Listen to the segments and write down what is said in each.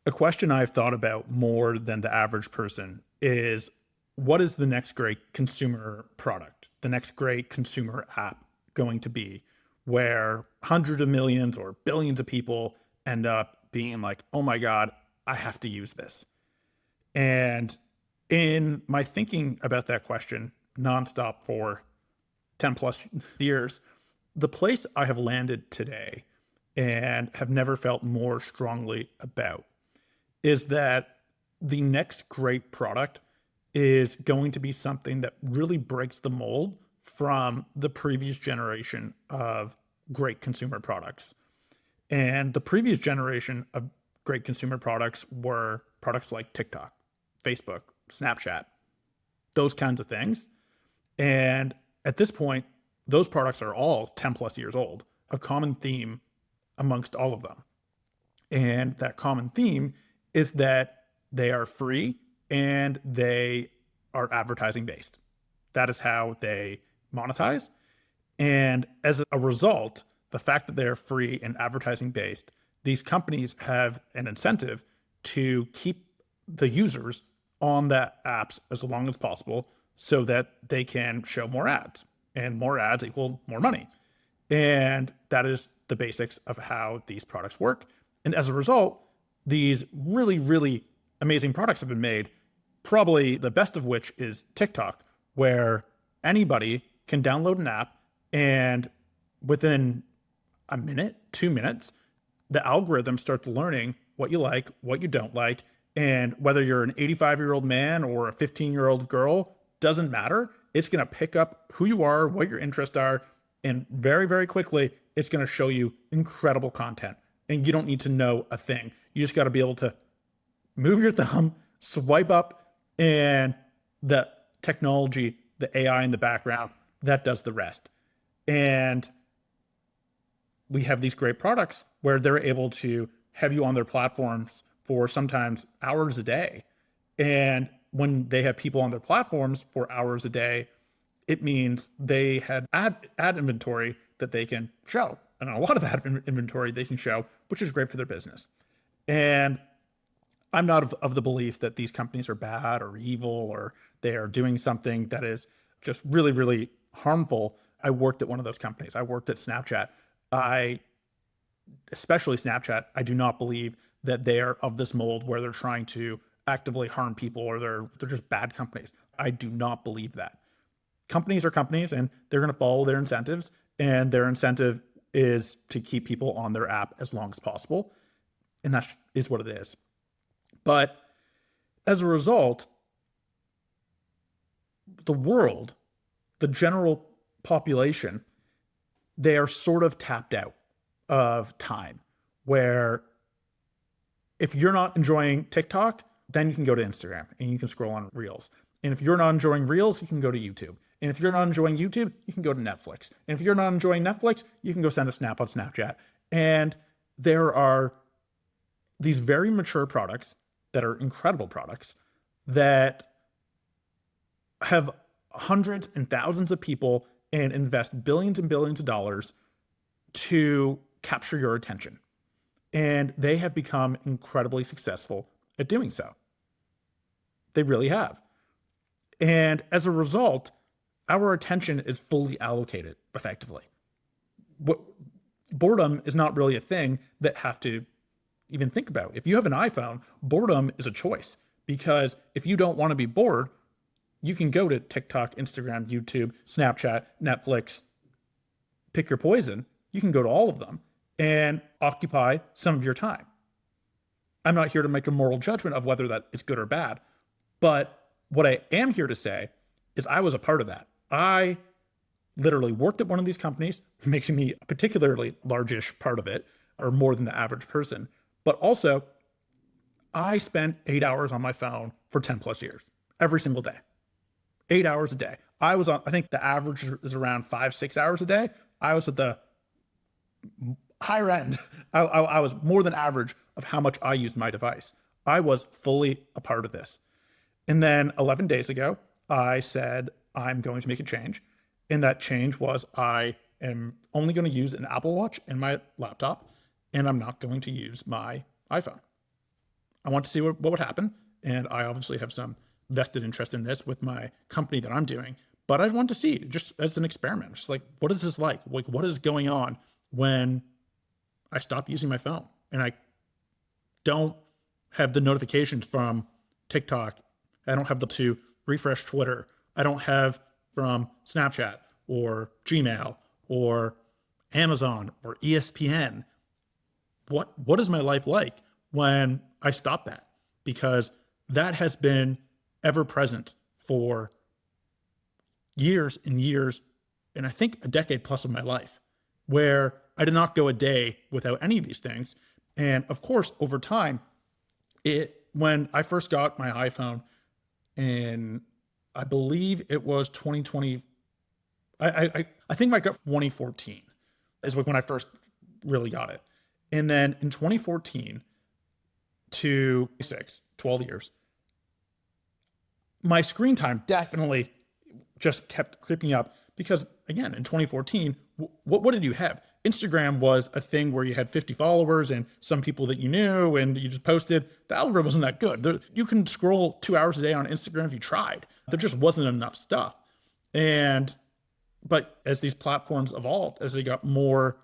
A question I've thought about more than the average person is, what is the next great consumer product, the next great consumer app going to be, where hundreds of millions or billions of people end up being like, oh my God, I have to use this. And in my thinking about that question nonstop for 10 plus years, the place I have landed today and have never felt more strongly about is that the next great product is going to be something that really breaks the mold from the previous generation of great consumer products. And the previous generation of great consumer products were products like TikTok, Facebook, Snapchat, those kinds of things. And at this point, those products are all 10 plus years old, a common theme amongst all of them. And that common theme is that they are free and they are advertising based. That is how they monetize. And as a result, the fact that they're free and advertising based, these companies have an incentive to keep the users on that apps as long as possible so that they can show more ads, and more ads equal more money. And that is the basics of how these products work. And as a result, these really, really amazing products have been made, probably the best of which is TikTok, where anybody can download an app and within a minute, 2 minutes, the algorithm starts learning what you like, what you don't like. And whether you're an 85-year-old man or a 15-year-old girl, doesn't matter. It's going to pick up who you are, what your interests are. And very, very quickly, it's going to show you incredible content. And you don't need to know a thing. You just got to be able to move your thumb, swipe up, and the technology, the AI in the background, that does the rest. And we have these great products where they're able to have you on their platforms for sometimes hours a day. And when they have people on their platforms for hours a day, it means they had ad inventory that they can show. And a lot of ad inventory they can show, which is great for their business. And I'm not of the belief that these companies are bad or evil or they are doing something that is just really, really harmful. I worked at one of those companies. I worked at Snapchat. Especially Snapchat, I do not believe that they are of this mold where they're trying to actively harm people or they're just bad companies. I do not believe that. Companies are companies and they're going to follow their incentives, and their incentive is to keep people on their app as long as possible. And that is what it is. But as a result, the world, the general population, they are sort of tapped out of time, where if you're not enjoying TikTok, then you can go to Instagram and you can scroll on Reels. And if you're not enjoying Reels, you can go to YouTube. And if you're not enjoying YouTube, you can go to Netflix. And if you're not enjoying Netflix, you can go send a snap on Snapchat. And there are these very mature products that are incredible products that have hundreds and thousands of people and invest billions and billions of dollars to capture your attention. And they have become incredibly successful at doing so. They really have. And as a result, our attention is fully allocated effectively. Boredom is not really a thing that have to even think about. If you have an iPhone, boredom is a choice, because if you don't want to be bored, you can go to TikTok, Instagram, YouTube, Snapchat, Netflix, pick your poison. You can go to all of them and occupy some of your time. I'm not here to make a moral judgment of whether that is good or bad, but what I am here to say is I was a part of that. I literally worked at one of these companies, making me a particularly largish part of it, or more than the average person. But also, I spent 8 hours on my phone for 10 plus years, every single day. 8 hours a day. I think the average is around 5-6 hours a day. I was at the higher end. I was more than average of how much I used my device. I was fully a part of this. And then 11 days ago, I said, I'm going to make a change. And that change was, I am only going to use an Apple Watch and my laptop, and I'm not going to use my iPhone. I want to see what would happen. And I obviously have some vested interest in this with my company that I'm doing, but I want to see just as an experiment, just like, what is this like? Like, what is going on when I stop using my phone and I don't have the notifications from TikTok. I don't have to refresh Twitter. I don't have from Snapchat or Gmail or Amazon or ESPN. What is my life like when I stop that? Because that has been ever present for years and years, and I think a decade plus of my life, where I did not go a day without any of these things. And of course, over time, when I first got my iPhone, and I believe it was 2020, I think I got 2014 is when I first really got it. And then in 2014 to 12 years, my screen time definitely just kept creeping up because, again, in 2014, what did you have? Instagram was a thing where you had 50 followers and some people that you knew and you just posted. The algorithm wasn't that good. You can scroll 2 hours a day on Instagram if you tried. There just wasn't enough stuff. But as these platforms evolved, as they got more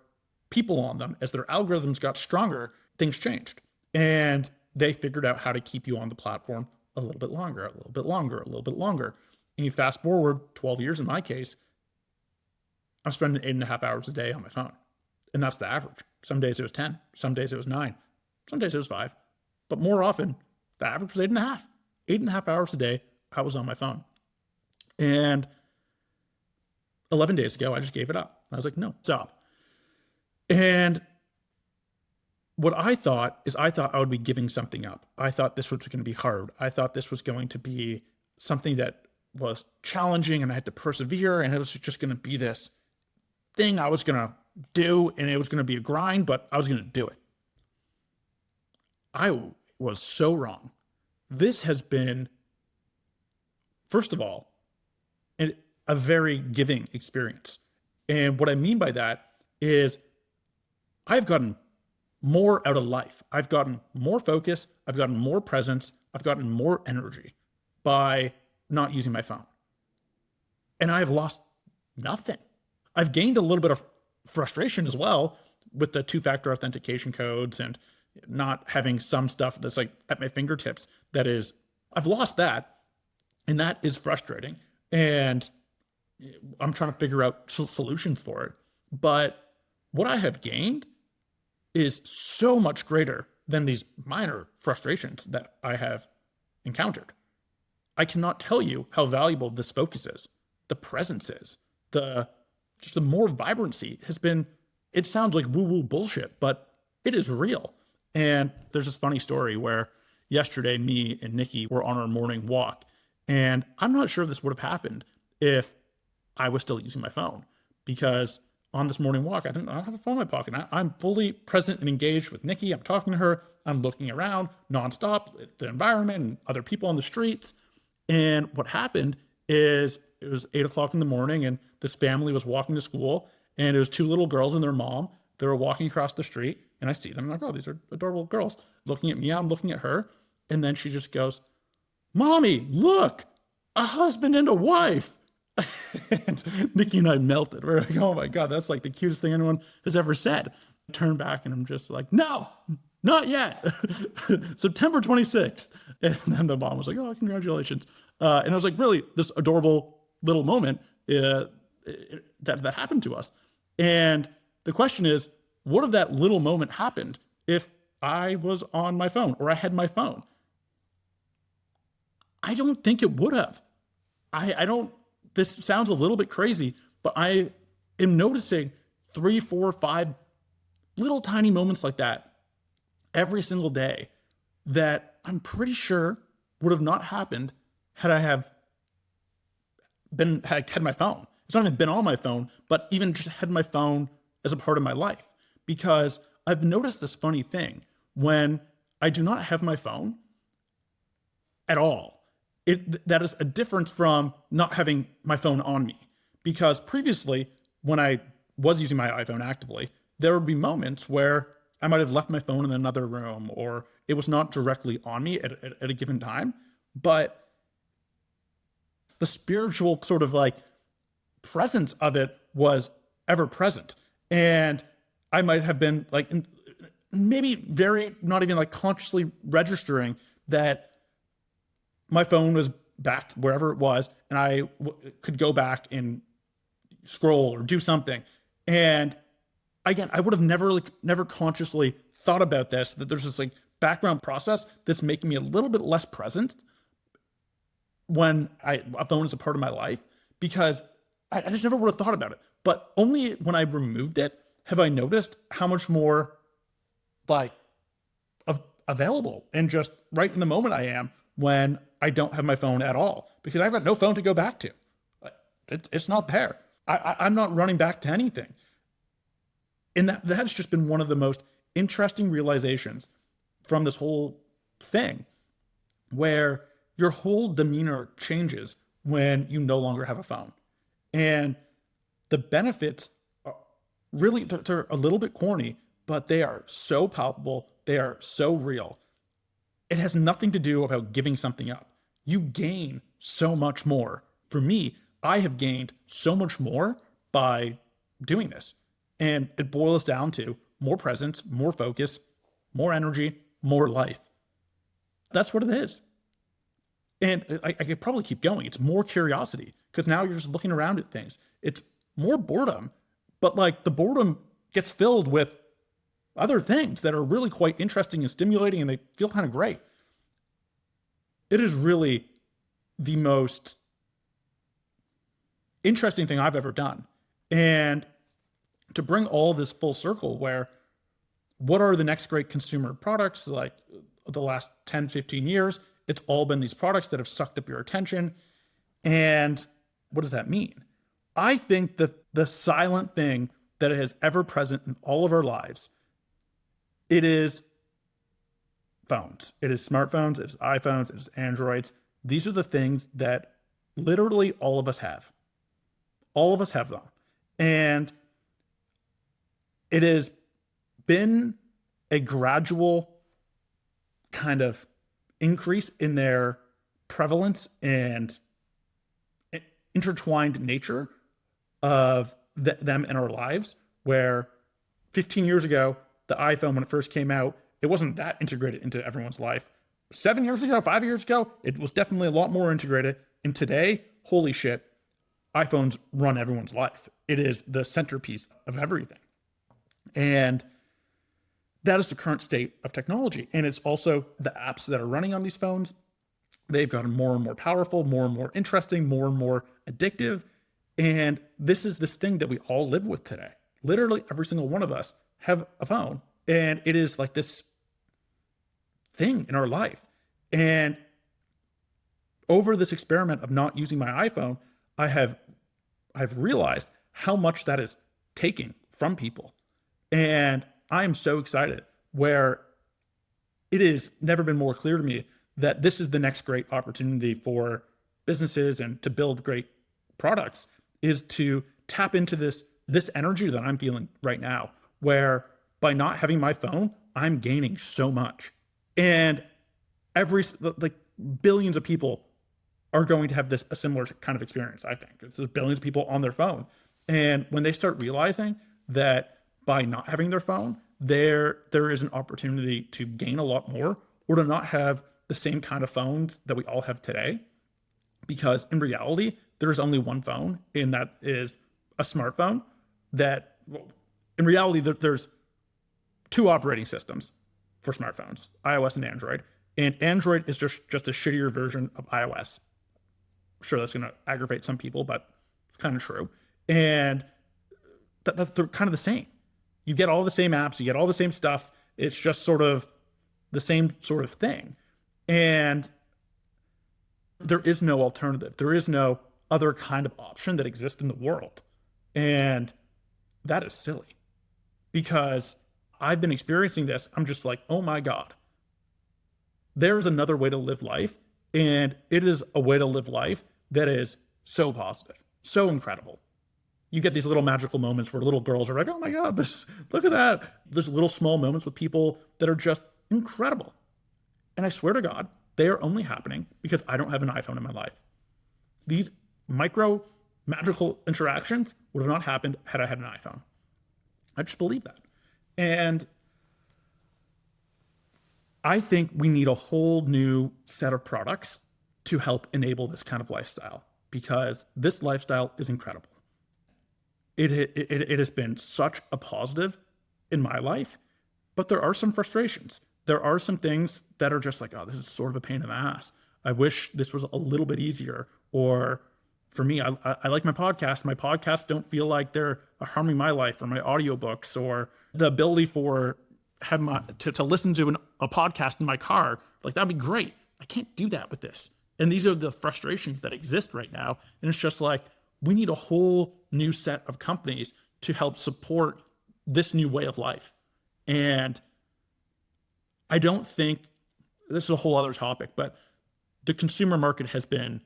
people on them, as their algorithms got stronger, things changed. And they figured out how to keep you on the platform a little bit longer, a little bit longer, a little bit longer. And you fast forward 12 years in my case, I'm spending 8.5 hours a day on my phone. And that's the average. Some days it was 10, some days it was 9, some days it was 5. But more often, the average was 8.5. 8.5 hours a day, I was on my phone. And 11 days ago, I just gave it up. I was like, no, stop. And what I thought I would be giving something up. I thought this was going to be hard. I thought this was going to be something that was challenging and I had to persevere, and it was just going to be this thing I was going to do, and it was going to be a grind, but I was going to do it. I was so wrong. This has been, first of all, a very giving experience. And what I mean by that is I've gotten more out of life. I've gotten more focus. I've gotten more presence. I've gotten more energy by not using my phone. And I've lost nothing. I've gained a little bit of frustration as well with the 2-factor authentication codes and not having some stuff that's like at my fingertips. I've lost that, and that is frustrating. And I'm trying to figure out solutions for it. But what I have gained is so much greater than these minor frustrations that I have encountered. I cannot tell you how valuable this focus is, the presence is, just the more vibrancy has been. It sounds like woo-woo bullshit, but it is real. And there's this funny story where yesterday, me and Nikki were on our morning walk, and I'm not sure this would have happened if I was still using my phone, because on this morning walk, I don't have a phone in my pocket. I'm fully present and engaged with Nikki. I'm talking to her. I'm looking around nonstop at the environment and other people on the streets. And what happened is it was 8 o'clock in the morning, and this family was walking to school, and it was 2 little girls and their mom. They were walking across the street, and I see them. I'm like, oh, these are adorable girls. Looking at me, I'm looking at her. And then she just goes, "Mommy, look, a husband and a wife." And Nikki and I melted. We're like, oh my God, that's like the cutest thing anyone has ever said. I turn back and I'm just like, no, not yet. September 26th. And then the mom was like, oh, congratulations. And I was like, really, this adorable little moment that happened to us. And the question is, what if that little moment happened if I was on my phone or I had my phone? I don't think it would have. I don't. This sounds a little bit crazy, but I am noticing 3, 4, 5 little tiny moments like that every single day that I'm pretty sure would have not happened had I had my phone. It's not even been on my phone, but even just had my phone as a part of my life. Because I've noticed this funny thing when I do not have my phone at all. That is a difference from not having my phone on me. Because previously, when I was using my iPhone actively, there would be moments where I might have left my phone in another room, or It was not directly on me at a given time, but the spiritual sort of like presence of it was ever present. And I might have been like, maybe very, not even like consciously registering that my phone was back wherever it was, and I could go back and scroll or do something. And again, I would have never consciously thought about this, that there's this like background process that's making me a little bit less present when a phone is a part of my life, because I just never would have thought about it. But only when I removed it have I noticed how much more like available and just right in the moment I am when I don't have my phone at all, because I've got no phone to go back to. It's not there. I'm not running back to anything. And that's just been one of the most interesting realizations from this whole thing, where your whole demeanor changes when you no longer have a phone. And the benefits are really, they're a little bit corny, but they are so palpable. They are so real. It has nothing to do about giving something up. You gain so much more. For me, I have gained so much more by doing this. And it boils down to more presence, more focus, more energy, more life. That's what it is. And I could probably keep going. It's more curiosity, because now you're just looking around at things. It's more boredom, but like the boredom gets filled with other things that are really quite interesting and stimulating, and they feel kind of great. It is really the most interesting thing I've ever done. And to bring all of this full circle, where what are the next great consumer products like the last 10, 15 years? It's all been these products that have sucked up your attention. And what does that mean? I think that the silent thing that is ever present in all of our lives, it is phones. It is smartphones, it is iPhones, it is Androids. These are the things that literally all of us have. All of us have them. And it has been a gradual kind of increase in their prevalence and intertwined nature of them in our lives, where 15 years ago, the iPhone, when it first came out, it wasn't that integrated into everyone's life. 7 years ago, 5 years ago, it was definitely a lot more integrated. And today, holy shit, iPhones run everyone's life. It is the centerpiece of everything. And that is the current state of technology. And it's also the apps that are running on these phones. They've gotten more and more powerful, more and more interesting, more and more addictive. And this is this thing that we all live with today. Literally every single one of us have a phone. And it is like this thing in our life. And over this experiment of not using my iPhone, I've realized how much that is taking from people. And I am so excited, where it has never been more clear to me that this is the next great opportunity for businesses and to build great products, is to tap into this energy that I'm feeling right now, where by not having my phone, I'm gaining so much. And like billions of people are going to have a similar kind of experience, I think. There's billions of people on their phone. And when they start realizing that by not having their phone, there is an opportunity to gain a lot more, or to not have the same kind of phones that we all have today. Because in reality, there is only one phone, and that is a smartphone. That, in reality, there's two operating systems for smartphones, iOS and Android. And Android is just a shittier version of iOS. Sure, that's going to aggravate some people, but it's kind of true. And they're kind of the same. You get all the same apps, you get all the same stuff. It's just sort of the same sort of thing. And there is no alternative. There is no other kind of option that exists in the world. And that is silly, because I've been experiencing this. I'm just like, oh my God, there's another way to live life. And it is a way to live life that is so positive, so incredible. You get these little magical moments where little girls are like, oh my God, look at that. There's little small moments with people that are just incredible. And I swear to God, they are only happening because I don't have an iPhone in my life. These micro magical interactions would have not happened had I had an iPhone. I just believe that. And I think we need a whole new set of products to help enable this kind of lifestyle, because this lifestyle is incredible. It has been such a positive in my life, but there are some frustrations. There are some things that are just like, oh, this is sort of a pain in the ass. I wish this was a little bit easier. Or for me, I like my podcast. My podcasts don't feel like they're harming my life, or my audiobooks, or the ability for to listen to a podcast in my car. Like, that'd be great. I can't do that with this. And these are the frustrations that exist right now. And it's just like, we need a whole new set of companies to help support this new way of life. And I don't think, this is a whole other topic, but the consumer market has been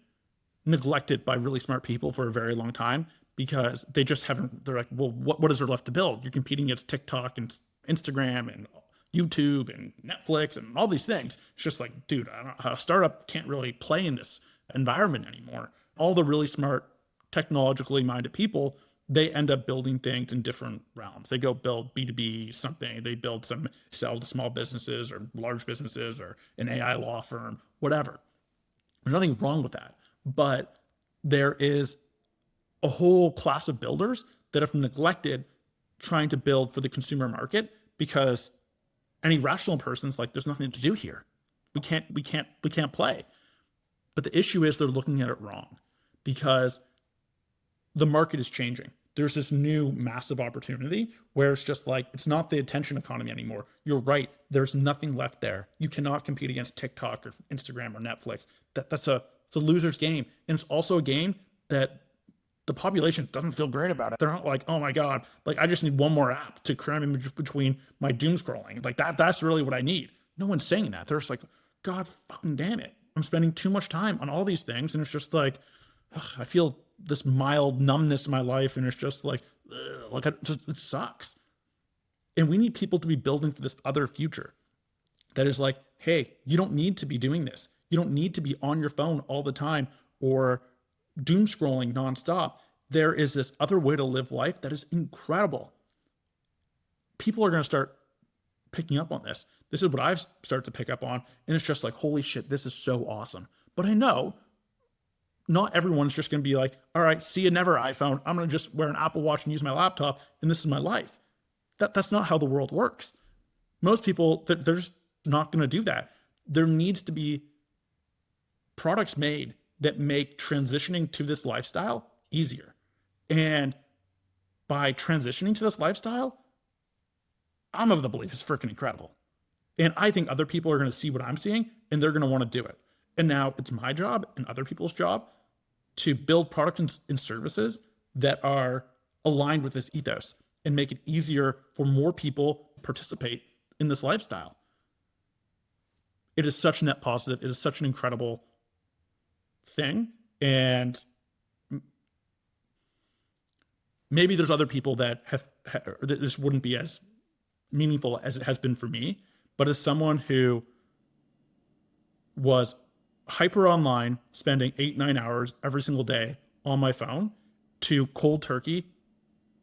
neglected by really smart people for a very long time, because they just haven't, they're like, well, what is there left to build? You're competing against TikTok and Instagram and YouTube and Netflix and all these things. It's just like, dude, a startup can't really play in this environment anymore. All the really smart, technologically minded people, they end up building things in different realms. They go build B2B something. They build some, sell to small businesses or large businesses or an AI law firm, whatever. There's nothing wrong with that. But there is a whole class of builders that have neglected trying to build for the consumer market, because any rational person's like, there's nothing to do here. We can't play. But the issue is they're looking at it wrong, because the market is changing. There's this new massive opportunity where it's just like, it's not the attention economy anymore. You're right. There's nothing left there. You cannot compete against TikTok or Instagram or Netflix. It's a loser's game. And it's also a game that the population doesn't feel great about it. They're not like, oh my God, like, I just need one more app to cram in between my doom scrolling. Like, that's really what I need. No one's saying that. They're just like, God fucking damn it. I'm spending too much time on all these things. And it's just like, ugh, I feel this mild numbness in my life. And it's just like, it sucks. And we need people to be building for this other future that is like, hey, you don't need to be doing this. You don't need to be on your phone all the time or doom scrolling nonstop. There is this other way to live life that is incredible. People are going to start picking up on this. This is what I've started to pick up on. And it's just like, holy shit, this is so awesome. But I know not everyone's just going to be like, all right, see you never, iPhone. I'm going to just wear an Apple Watch and use my laptop, and this is my life. That's not how the world works. Most people, they're just not going to do that. There needs to be products made that make transitioning to this lifestyle easier. And by transitioning to this lifestyle, I'm of the belief it's freaking incredible. And I think other people are going to see what I'm seeing, and they're going to want to do it. And now it's my job and other people's job to build products and services that are aligned with this ethos and make it easier for more people to participate in this lifestyle. It is such a net positive. It is such an incredible thing. And maybe there's other people that that this wouldn't be as meaningful as it has been for me. But as someone who was hyper online, spending 8-9 hours every single day on my phone, to cold turkey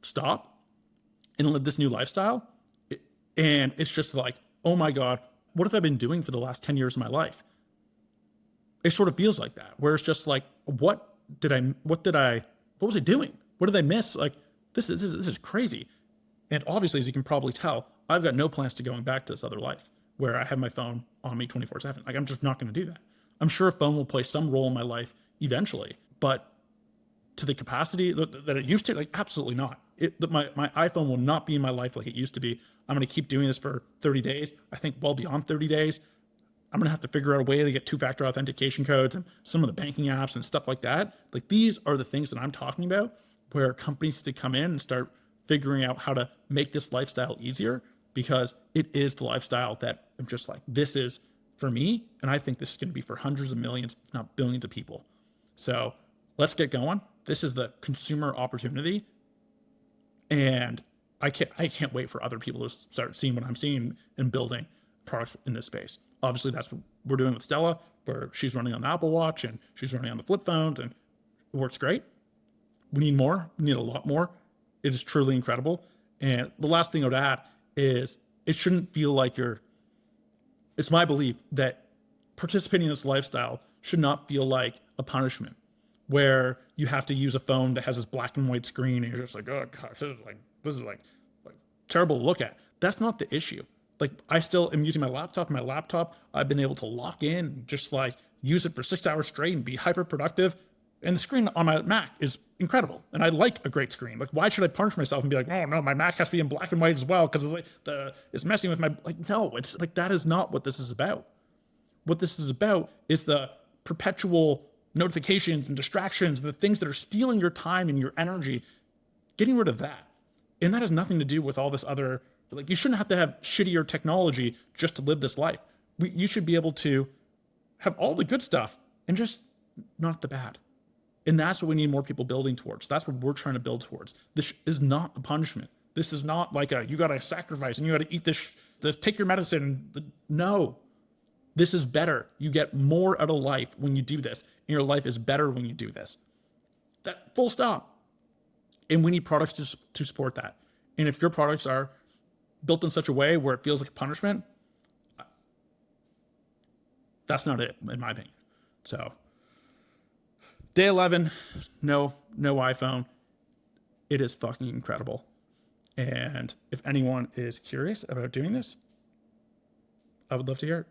stop and live this new lifestyle. And it's just like, oh my God, what have I been doing for the last 10 years of my life? It sort of feels like that, where it's just like, what was I doing? What did I miss? Like, this is crazy. And obviously, as you can probably tell, I've got no plans to going back to this other life where I have my phone on me 24/7. Like, I'm just not going to do that. I'm sure a phone will play some role in my life eventually, but to the capacity that it used to, like, absolutely not. My iPhone will not be in my life like it used to be. I'm going to keep doing this for 30 days. I think well beyond 30 days. I'm going to have to figure out a way to get 2-factor authentication codes and some of the banking apps and stuff like that. Like, these are the things that I'm talking about, where companies to come in and start figuring out how to make this lifestyle easier, because it is the lifestyle that I'm just like, this is for me. And I think this is going to be for hundreds of millions, if not billions of people. So let's get going. This is the consumer opportunity. And I can't wait for other people to start seeing what I'm seeing and building. products in this space. Obviously, that's what we're doing with Stella, where she's running on the Apple Watch and she's running on the flip phones, and it works great. We need more. We need a lot more. It is truly incredible. And the last thing I would add is it shouldn't feel like it's my belief that participating in this lifestyle should not feel like a punishment where you have to use a phone that has this black and white screen and you're just like, oh gosh, this is like terrible to look at. That's not the issue. Like, I still am using my laptop. I've been able to lock in, just like use it for 6 hours straight and be hyper productive. And the screen on my Mac is incredible. And I like a great screen. Like, why should I punish myself and be like, oh no, my Mac has to be in black and white as well because it's messing with my, like, no, it's like, that is not what this is about. What this is about is the perpetual notifications and distractions, the things that are stealing your time and your energy, getting rid of that. And that has nothing to do with all this other, like, you shouldn't have to have shittier technology just to live this life. You should be able to have all the good stuff and just not the bad. And that's what we need more people building towards. That's what we're trying to build towards. This is not a punishment. This is not like you got to sacrifice and you got to eat this, take your medicine. No, this is better. You get more out of life when you do this. And your life is better when you do this. That, full stop. And we need products to support that. And if your products are built in such a way where it feels like punishment, that's not it, in my opinion. So, day 11, no iPhone. It is fucking incredible. And if anyone is curious about doing this, I would love to hear it.